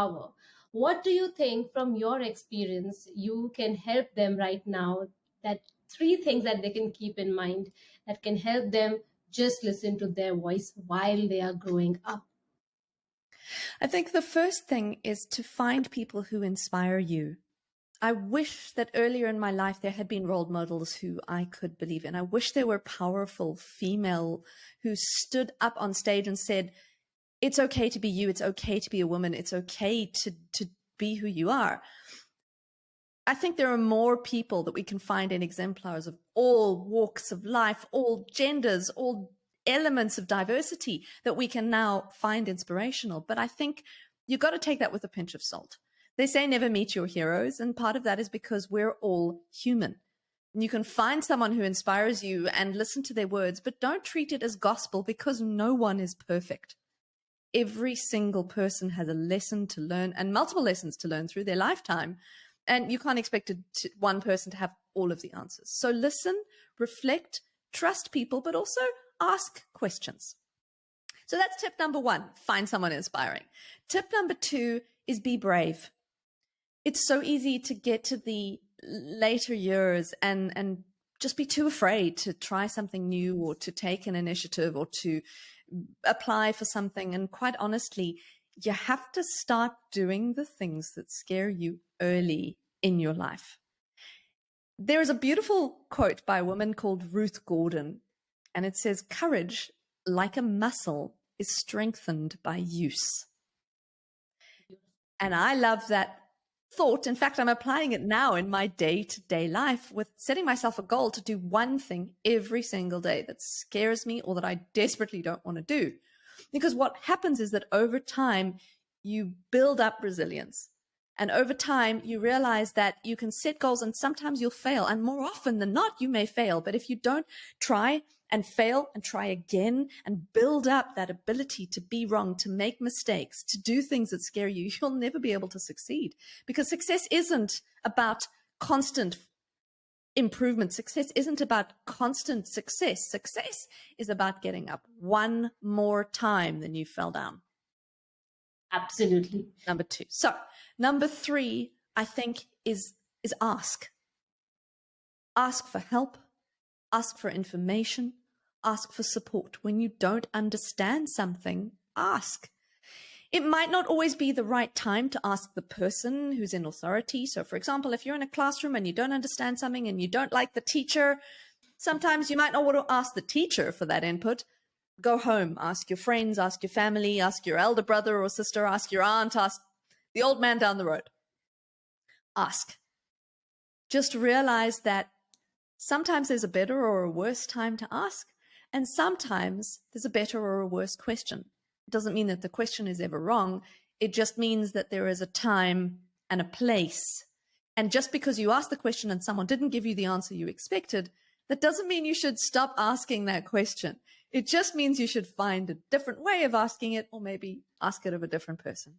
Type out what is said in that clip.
power. What do you think from your experience you can help them right now, that 3 things that they can keep in mind that can help them just listen to their voice while they are growing up? I think the first thing is to find people who inspire you. I wish that earlier in my life there had been role models who I could believe in. I wish there were powerful female who stood up on stage and said, it's okay to be you. It's okay to be a woman. It's okay to be who you are. I think there are more people that we can find in exemplars of all walks of life, all genders, all elements of diversity that we can now find inspirational. But I think you've got to take that with a pinch of salt. They say never meet your heroes. And part of that is because we're all human. And you can find someone who inspires you and listen to their words, but don't treat it as gospel, because no one is perfect. Every single person has a lesson to learn and multiple lessons to learn through their lifetime. And you can't expect one person to have all of the answers. So listen, reflect, trust people, but also ask questions. So that's tip number 1, find someone inspiring. Tip number 2 is be brave. It's so easy to get to the later years and just be too afraid to try something new or to take an initiative or to apply for something. And quite honestly, you have to start doing the things that scare you early in your life. There is a beautiful quote by a woman called Ruth Gordon, and it says, "Courage, like a muscle, is strengthened by use." And I love that thought. In fact, I'm applying it now in my day-to-day life with setting myself a goal to do one thing every single day that scares me or that I desperately don't want to do. Because what happens is that over time, you build up resilience. And over time, you realize that you can set goals and sometimes you'll fail. And more often than not, you may fail. But if you don't try and fail and try again and build up that ability to be wrong, to make mistakes, to do things that scare you, you'll never be able to succeed. Because success isn't about constant improvement. Success isn't about constant success. Success is about getting up one more time than you fell down. Absolutely. Number 2. So number 3, I think, is ask. Ask for help. Ask for information. Ask for support. When you don't understand something, ask. It might not always be the right time to ask the person who's in authority. So for example, if you're in a classroom and you don't understand something and you don't like the teacher, sometimes you might not want to ask the teacher for that input. Go home, ask your friends, ask your family, ask your elder brother or sister, ask your aunt, ask the old man down the road. Ask. Just realize that sometimes there's a better or a worse time to ask, and sometimes there's a better or a worse question. It doesn't mean that the question is ever wrong. It just means that there is a time and a place. And just because you asked the question and someone didn't give you the answer you expected, that doesn't mean you should stop asking that question. It just means you should find a different way of asking it, or maybe ask it of a different person.